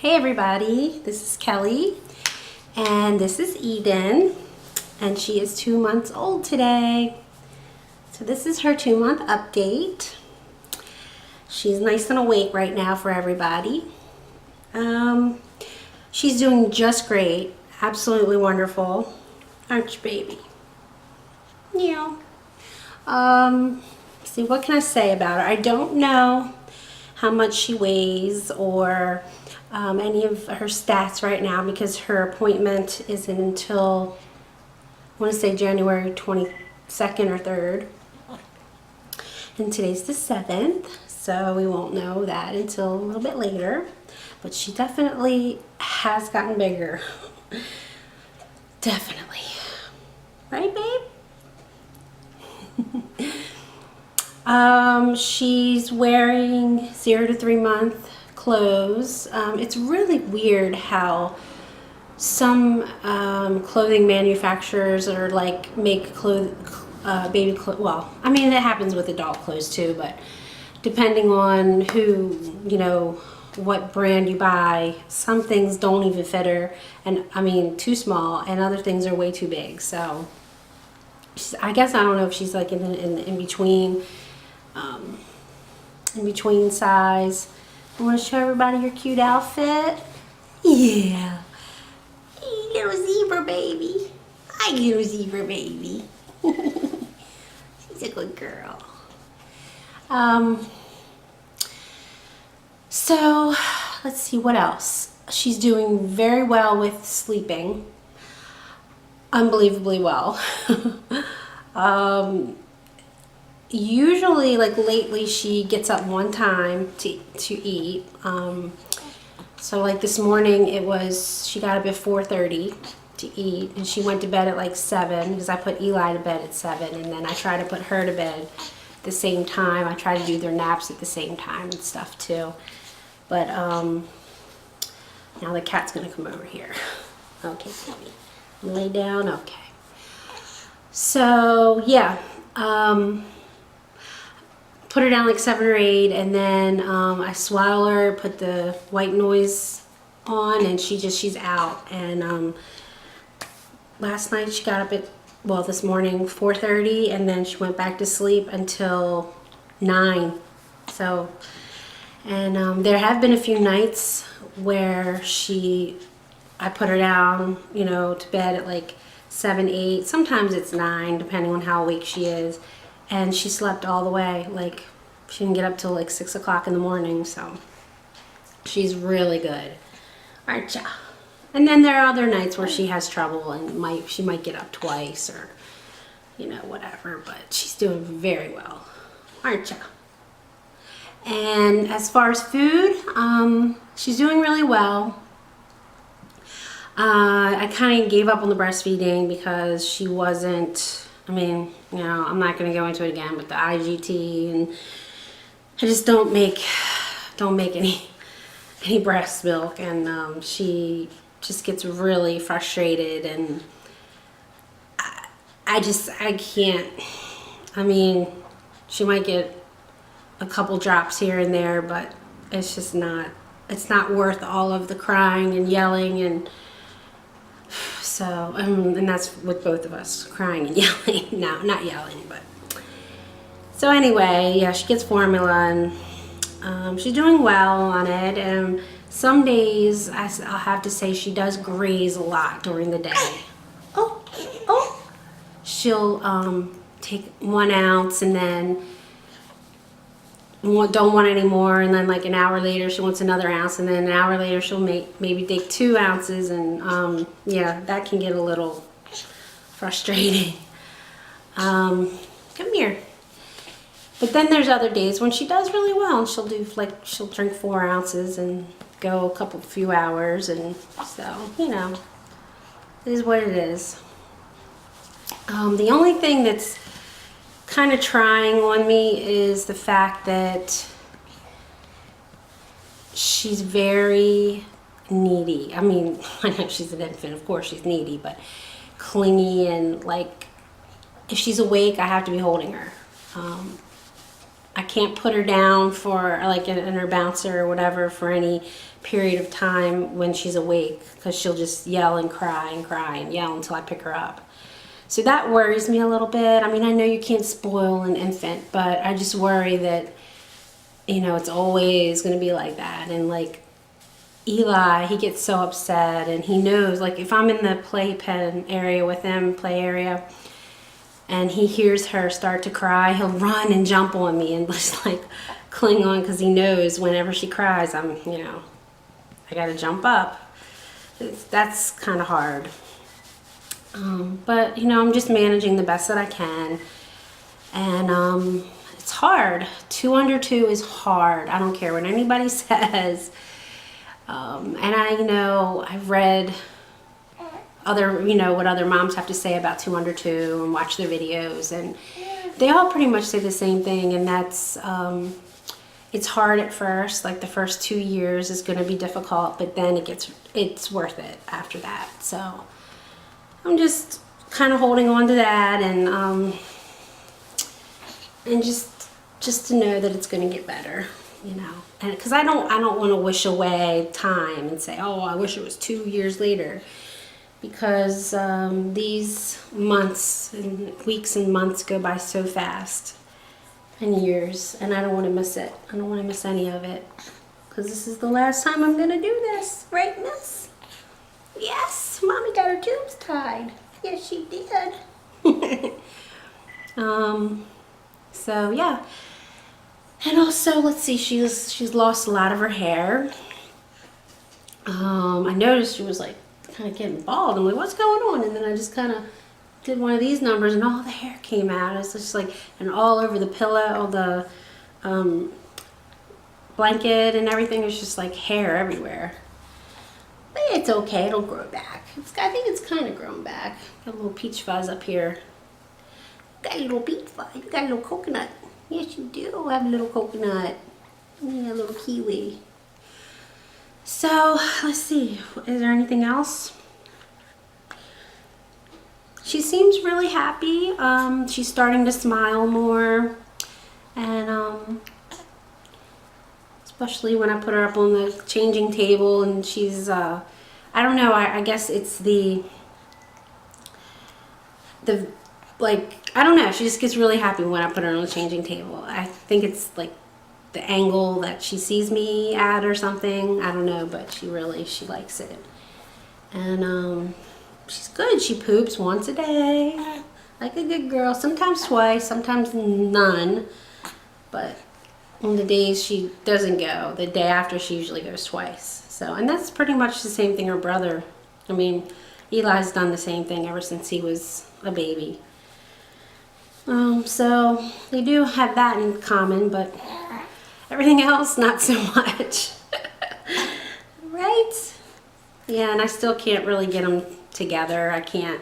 Hey everybody, this is Kelly and this is Eden, and she is 2 months old today. So this is her 2-month update. She's nice and awake right now for everybody. She's doing just great, absolutely wonderful. Aren't you, baby? Yeah. See, what can I say about her? I don't know how much she weighs or any of her stats right now because her appointment isn't until, I want to say January 22nd or 3rd. And today's the 7th, so we won't know that until a little bit later. But she definitely has gotten bigger. Definitely. Right, babe? She's wearing 0 to 3 month clothes. It's really weird how some clothing manufacturers are like make baby clothes. Well, I mean it happens with adult clothes too, but depending on who, what brand you buy, some things don't even fit her, and I mean too small, and other things are way too big. So I guess I don't know if she's like in between. In between size. I want to show everybody your cute outfit. Yeah. Hey, little zebra baby. Hi, little zebra baby. She's a good girl. So, let's see what else. She's doing very well with sleeping. Unbelievably well. Usually, like lately, she gets up one time to eat. So like this morning, she got up at 4:30 to eat, and she went to bed at like 7 because I put Eli to bed at 7, and then I try to put her to bed at the same time. I try to do their naps at the same time and stuff too. But now the cat's gonna come over here. Okay, baby, you lay down. Okay. So yeah. Put her down like 7 or 8, and then I swaddle her, put the white noise on, and she's out. And last night she got up at, well, this morning 4:30, and then she went back to sleep until 9. So, and there have been a few nights where I put her down, to bed at like 7, 8. Sometimes it's 9, depending on how awake she is. And she slept all the way. Like, she didn't get up till like 6 o'clock in the morning, so she's really good. Aren't ya? And then there are other nights where she has trouble and she might get up twice or, whatever, but she's doing very well. Aren't ya? And as far as food, she's doing really well. I kind of gave up on the breastfeeding because she wasn't, I'm not going to go into it again, but the IGT, and I just don't make any breast milk, and she just gets really frustrated, and I can't. She might get a couple drops here and there, but it's not worth all of the crying and yelling, and so, and that's with both of us, crying and yelling. No, not yelling, but. So anyway, yeah, she gets formula, and she's doing well on it. And some days, I'll have to say, she does graze a lot during the day. Oh. She'll take 1 ounce and then don't want any more, and then like an hour later she wants another ounce, and then an hour later she'll maybe take 2 ounces, and yeah, that can get a little frustrating. Come here. But then there's other days when she does really well, and she'll drink 4 ounces and go a few hours, and so it is what it is. The only thing that's kind of trying on me is the fact that she's very needy. I know she's an infant, of course she's needy, but clingy, and like if she's awake, I have to be holding her. I can't put her down for like in her bouncer or whatever for any period of time when she's awake, because she'll just yell and cry and yell until I pick her up. So that worries me a little bit. I mean, I know you can't spoil an infant, but I just worry that, you know, it's always going to be like that. And like Eli, he gets so upset, and he knows, like if I'm in the playpen area with him, play area, and he hears her start to cry, he'll run and jump on me and just like cling on, because he knows whenever she cries, I'm, you know, I got to jump up. That's kind of hard. But, you know, I'm just managing the best that I can. And it's hard. 2 under 2 is hard. I don't care what anybody says. And I know I've read other, you know, what other moms have to say about 2 under 2 and watch their videos. And they all pretty much say the same thing. And that's, it's hard at first. Like the first 2 years is going to be difficult, but then it's worth it after that. So I'm just kind of holding on to that, and just to know that it's going to get better, you know. And because I don't want to wish away time and say, oh, I wish it was 2 years later, because these months and weeks and months go by so fast, and years, and I don't want to miss it. I don't want to miss any of it, because this is the last time I'm going to do this, right, miss? Yes, Mommy got her tubes tied. Yes, she did. So yeah. And also, let's see, she's lost a lot of her hair. I noticed she was like kind of getting bald. I'm like, what's going on? And then I just kind of did one of these numbers, and all the hair came out. It's just like, and all over the pillow, the blanket and everything. It's just like hair everywhere. But it's okay, it'll grow back. I think it's kind of grown back. Got a little peach fuzz up here. Got a little peach fuzz. You got a little coconut. Yes, you do have a little coconut. Yeah, a little kiwi. So, let's see. Is there anything else? She seems really happy. She's starting to smile more. And, especially when I put her up on the changing table, and she's, I don't know, I guess it's like, I don't know, she just gets really happy when I put her on the changing table. I think it's like the angle that she sees me at or something. I don't know, but she likes it. And, she's good. She poops once a day, like a good girl. Sometimes twice, sometimes none, but on the days she doesn't go, the day after she usually goes twice. So, and that's pretty much the same thing her brother. I mean, Eli's done the same thing ever since he was a baby. So they do have that in common, but everything else, not so much. Right? Yeah, and I still can't really get them together. I can't.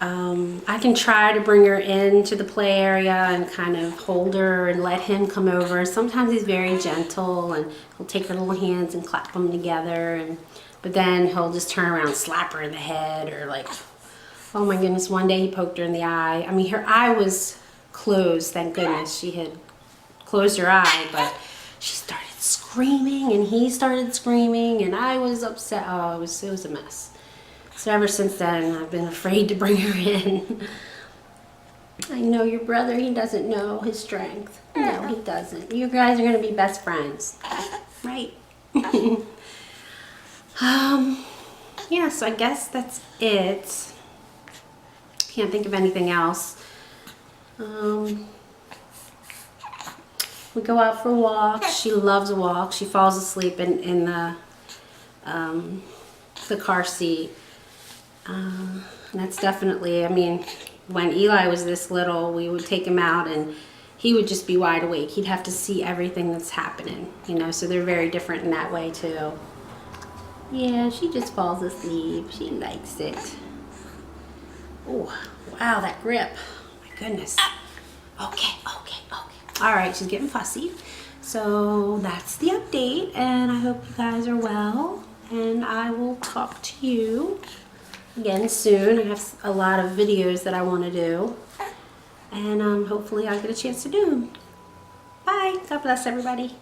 I can try to bring her into the play area and kind of hold her and let him come over. Sometimes he's very gentle, and he'll take her little hands and clap them together, but then he'll just turn around and slap her in the head, or like, oh my goodness, one day he poked her in the eye. I mean, her eye was closed, thank goodness. She had closed her eye, but she started screaming, and he started screaming, and I was upset. Oh, it was a mess. So ever since then, I've been afraid to bring her in. I know your brother, he doesn't know his strength. No, he doesn't. You guys are going to be best friends. Right? Yeah, so I guess that's it. Can't think of anything else. We go out for walks. She loves a walk. She falls asleep in the car seat. And that's definitely, I mean, when Eli was this little, we would take him out and he would just be wide awake. He'd have to see everything that's happening, you know, so they're very different in that way too. Yeah, she just falls asleep. She likes it. Oh, wow, that grip. My goodness. Okay. All right, she's getting fussy. So that's the update, and I hope you guys are well, and I will talk to you again soon. I have a lot of videos that I want to do, and hopefully I'll get a chance to do them. Bye. God bless everybody.